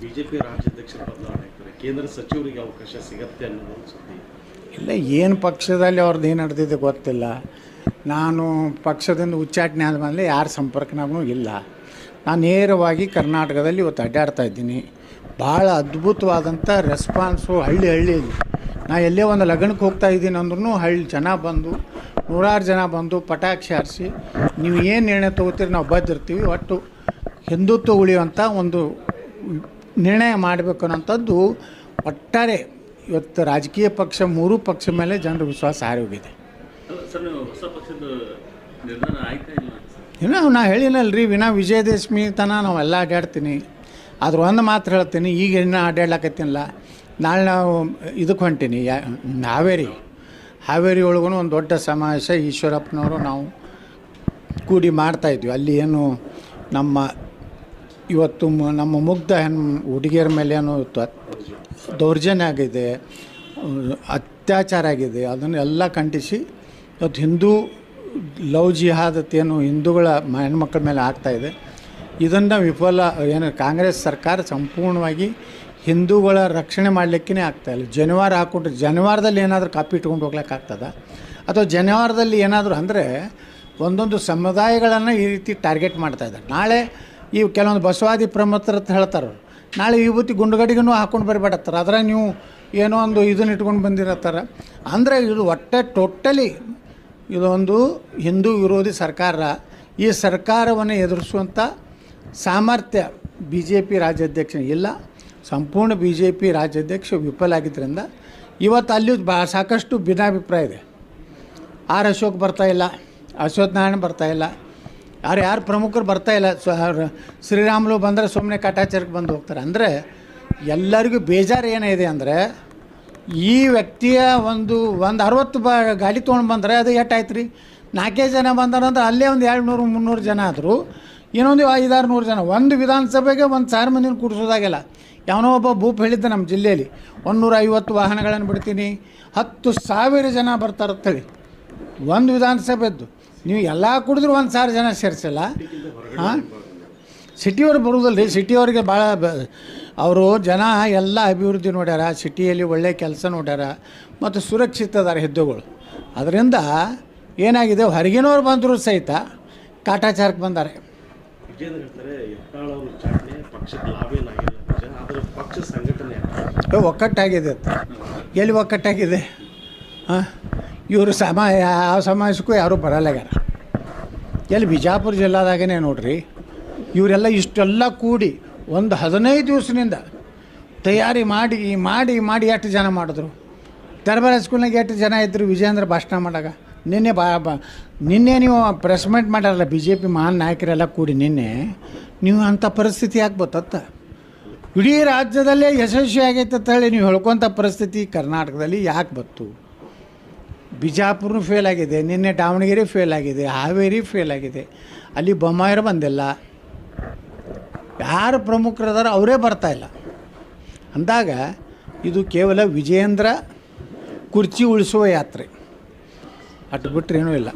BJP ರಾಜ್ಯಾಧ್ಯಕ್ಷರ ಬದಲಾವಣೆ ಆಗ್ತಾರೆ, ಕೇಂದ್ರ ಸಚಿವರಿಗೆ ಅವಕಾಶ ಸಿಗತ್ತೆ ಅನ್ನೋದು ಸುದ್ದಿ. ಇಲ್ಲ, ಏನು ಪಕ್ಷದಲ್ಲಿ ಅವ್ರದ್ದು ಏನು ನಡೆದಿದೆ ಗೊತ್ತಿಲ್ಲ. ನಾನು ಪಕ್ಷದಿಂದ ಉಚ್ಚಾಟನೆ ಆದಮೇಲೆ ಯಾರ ಸಂಪರ್ಕನಾಗೂ ಇಲ್ಲ. ನಾನು ನೇರವಾಗಿ ಕರ್ನಾಟಕದಲ್ಲಿ ಇವತ್ತು ಅಡ್ಡಾಡ್ತಾ ಇದ್ದೀನಿ. ಭಾಳ ಅದ್ಭುತವಾದಂಥ ರೆಸ್ಪಾನ್ಸು ಹಳ್ಳಿಯಲ್ಲಿ. ನಾ ಎಲ್ಲೇ ಒಂದು ಲಗ್ನಕ್ಕೆ ಹೋಗ್ತಾ ಇದ್ದೀನಿ ಅಂದ್ರೂ ಜನ ಬಂದು, ನೂರಾರು ಜನ ಬಂದು ಪಟಾಕ್ಷಿ ಹಾರಿಸಿ ನೀವು ಏನು ನಿರ್ಣಯ ತೊಗೋತೀರಿ ನಾವು ಬದ್ದಿರ್ತೀವಿ, ಒಟ್ಟು ಹಿಂದುತ್ವ ಉಳಿಯುವಂಥ ಒಂದು ನಿರ್ಣಯ ಮಾಡಬೇಕು ಅನ್ನೋಂಥದ್ದು ಒಟ್ಟಾರೆ ಇವತ್ತು ರಾಜಕೀಯ ಪಕ್ಷ ಮೂರೂ ಪಕ್ಷ ಮೇಲೆ ಜನರ ವಿಶ್ವಾಸ ಹಾರಿ ಹೋಗಿದೆ. ಇನ್ನು ನಾ ಹೇಳಿನಲ್ರಿ, ವಿಜಯದಶಮಿ ತನಕ ನಾವೆಲ್ಲ ಅಡ್ಡಾಡ್ತೀನಿ. ಆದ್ರೆ ಒಂದು ಮಾತು ಹೇಳ್ತೀನಿ, ಈಗ ಇನ್ನೂ ಅಡ್ಡಾಡ್ಲಕತ್ತೀನಲ್ಲ, ನಾಳೆ ನಾವು ಇದಕ್ಕೆ ಹೊಂಟೀನಿ, ಹಾವೇರಿ ಒಳಗೂ ಒಂದು ದೊಡ್ಡ ಸಮಾವೇಶ ಈಶ್ವರಪ್ಪನವರು ನಾವು ಕೂಡಿ ಮಾಡ್ತಾಯಿದ್ವಿ. ಅಲ್ಲಿ ಏನು ಇವತ್ತು ನಮ್ಮ ಮುಗ್ಧ ಹುಡುಗಿಯರ ಮೇಲೆ ಏನೋ ದೌರ್ಜನ್ಯ ಆಗಿದೆ, ಅತ್ಯಾಚಾರ ಆಗಿದೆ, ಅದನ್ನೆಲ್ಲ ಖಂಡಿಸಿ ಇವತ್ತು ಹಿಂದೂ ಲವ್ ಜಿಹಾದ್ ಏನು ಹಿಂದೂಗಳ ಹೆಣ್ಮಕ್ಳ ಮೇಲೆ ಆಗ್ತಾಯಿದೆ. ಇದನ್ನು ಏನು ಕಾಂಗ್ರೆಸ್ ಸರ್ಕಾರ ಸಂಪೂರ್ಣವಾಗಿ ಹಿಂದೂಗಳ ರಕ್ಷಣೆ ಮಾಡಲಿಕ್ಕೇ ಆಗ್ತಾಯಿಲ್ಲ. ಜನಿವಾರ ಹಾಕ್ಕೊಂಡ್ರೆ ಜನಿವಾರದಲ್ಲಿ ಏನಾದರೂ ಕಾಪಿ ಇಟ್ಕೊಂಡು ಹೋಗ್ಲಿಕ್ಕಾಗ್ತದ? ಅಥವಾ ಜನಿವಾರದಲ್ಲಿ ಏನಾದರೂ ಅಂದರೆ ಒಂದೊಂದು ಸಮುದಾಯಗಳನ್ನು ಈ ರೀತಿ ಟಾರ್ಗೆಟ್ ಮಾಡ್ತಾಯಿದ್ದಾರೆ. ನಾಳೆ ಈ ಕೆಲವೊಂದು ಬಸವಾದಿ ಪ್ರಮುಖರು ಅಂತ ಹೇಳ್ತಾರೆ, ನಾಳೆ ವಿಭೂತಿ ಗುಂಡುಗಡಿಗೂ ಹಾಕ್ಕೊಂಡು ಬರಬೇಡತ್ತಾರೆ. ಅದ್ರಾಗ ನೀವು ಏನೋ ಒಂದು ಇದನ್ನು ಇಟ್ಕೊಂಡು ಬಂದಿರತ್ತಾರೆ. ಅಂದರೆ ಇದು ಒಟ್ಟೆ ಟೋಟಲಿ ಇದೊಂದು ಹಿಂದೂ ವಿರೋಧಿ ಸರ್ಕಾರ. ಈ ಸರ್ಕಾರವನ್ನು ಎದುರಿಸುವಂಥ ಸಾಮರ್ಥ್ಯ ಬಿ ಜೆ ಪಿ ರಾಜ್ಯಾಧ್ಯಕ್ಷ ಇಲ್ಲ. ಸಂಪೂರ್ಣ ಬಿ ಜೆ ಪಿ ರಾಜ್ಯಾಧ್ಯಕ್ಷ ವಿಫಲ ಆಗಿದ್ದರಿಂದ ಇವತ್ತು ಅಲ್ಲಿ ಸಾಕಷ್ಟು ಭಿನ್ನಾಭಿಪ್ರಾಯ ಇದೆ. ಆರ್ ಅಶೋಕ್ ಬರ್ತಾಯಿಲ್ಲ, ಅಶ್ವಥ್ ನಾರಾಯಣ ಬರ್ತಾಯಿಲ್ಲ, ಯಾರು ಪ್ರಮುಖರು ಬರ್ತಾಯಿಲ್ಲ. ಶ್ರೀರಾಮುಲು ಬಂದರೆ ಸುಮ್ಮನೆ ಕಾಟಾಚಾರಕ್ಕೆ ಬಂದು ಹೋಗ್ತಾರೆ. ಅಂದರೆ ಎಲ್ಲರಿಗೂ ಬೇಜಾರು ಏನಿದೆ ಅಂದರೆ, ಈ ವ್ಯಕ್ತಿಯ ಒಂದು 60 ಗಾಡಿ ತೊಗೊಂಡು ಬಂದರೆ ಅದು ಎಷ್ಟಾಯ್ತು ರೀ? 4 ಜನ ಬಂದಾರಂದ್ರೆ ಅಲ್ಲೇ ಒಂದು 200-300 ಜನ ಆದರು. ಇನ್ನೊಂದು 500-600 ಜನ ಒಂದು ವಿಧಾನಸಭೆಗೆ 1,000 ಮಂದಿನ ಕೂಡಿಸೋದಾಗಿಲ್ಲ. ಯಾವನೋ ಒಬ್ಬ ಭೂಪ್ ಹೇಳಿದ್ದೆ ನಮ್ಮ ಜಿಲ್ಲೆಯಲ್ಲಿ 150 ವಾಹನಗಳನ್ನು ಬಿಡ್ತೀನಿ, 10,000 ಜನ ಬರ್ತಾರಂತೇಳಿ ಒಂದು ವಿಧಾನಸಭೆದ್ದು. ನೀವು ಎಲ್ಲ ಕುಡಿದ್ರು 1,000 ಜನ ಸೇರಿಸಿಲ್ಲ. ಹಾಂ, ಸಿಟಿಯವ್ರು ಬರೋದಲ್ಲ ರೀ. ಸಿಟಿಯವ್ರಿಗೆ ಭಾಳ ಅವರು ಜನ ಎಲ್ಲ ಅಭಿವೃದ್ಧಿ ನೋಡ್ಯಾರ, ಸಿಟಿಯಲ್ಲಿ ಒಳ್ಳೆಯ ಕೆಲಸ ನೋಡ್ಯಾರ, ಮತ್ತು ಸುರಕ್ಷಿತ ಅದಾರ ಹೆದ್ದೆಗಳು. ಅದರಿಂದ ಏನಾಗಿದೆ, ಹೊರಗಿನವ್ರು ಬಂದರೂ ಸಹಿತ ಕಾಟಾಚಾರಕ್ಕೆ ಬಂದಾರೆ. ಒಕ್ಕಟ್ಟಾಗಿದೆ ಅಂತ. ಎಲ್ಲಿ ಒಕ್ಕಟ್ಟಾಗಿದೆ? ಹಾಂ, ಇವರು ಯಾವ ಸಮಾವೇಶಕ್ಕೂ ಯಾರೂ ಬರಲ್ಲಾಗ್ಯಾರ. ಎಲ್ಲಿ ಬಿಜಾಪುರ ಜಿಲ್ಲಾದಾಗೇ ನೋಡ್ರಿ, ಇವರೆಲ್ಲ ಇಷ್ಟೆಲ್ಲ ಕೂಡಿ ಒಂದು 15 ದಿವಸದಿಂದ ತಯಾರಿ ಮಾಡಿ ಎಷ್ಟು ಜನ ಮಾಡಿದ್ರು? ದರ್ಬಾರ್ ಸ್ಕೂಲ್ನಾಗ ಎಷ್ಟು ಜನ ಇದ್ದರು ವಿಜಯೇಂದ್ರ ಭಾಷಣ ಮಾಡಾಗ? ನಿನ್ನೆ ನೀವು ಪ್ರೆಸ್ ಮೀಟ್ ಮಾಡ್ಯಾರಲ್ಲ ಬಿ ಜೆ ಪಿ ಮಹಾನ್ ನಾಯಕರೆಲ್ಲ ಕೂಡಿ, ನಿನ್ನೆ ನೀವು ಅಂಥ ಪರಿಸ್ಥಿತಿ ಯಾಕೆ ಬತ್ತತ್ತ? ಇಡೀ ರಾಜ್ಯದಲ್ಲೇ ಯಶಸ್ವಿ ಆಗೈತೆ ಅಂತ ಹೇಳಿ ನೀವು ಹೇಳ್ಕೊತ ಪರಿಸ್ಥಿತಿ ಕರ್ನಾಟಕದಲ್ಲಿ ಯಾಕೆ ಬತ್ತು? ಬಿಜಾಪುರನೂ ಫೇಲ್ ಆಗಿದೆ, ನಿನ್ನೆ ದಾವಣಗೆರೆ ಫೇಲ್ ಆಗಿದೆ, ಹಾವೇರಿ ಫೇಲ್ ಆಗಿದೆ, ಅಲ್ಲಿ ಬೊಮ್ಮಾಯಿರು ಬಂದಿಲ್ಲ. ಯಾರು ಪ್ರಮುಖರದಾರ ಅವರೇ ಬರ್ತಾಯಿಲ್ಲ. ಅಂದಾಗ ಇದು ಕೇವಲ ವಿಜಯೇಂದ್ರ ಕುರ್ಚಿ ಉಳಿಸುವ ಯಾತ್ರೆ, ಅಟ್ಟು ಬಿಟ್ಟರೆ ಏನೂ ಇಲ್ಲ.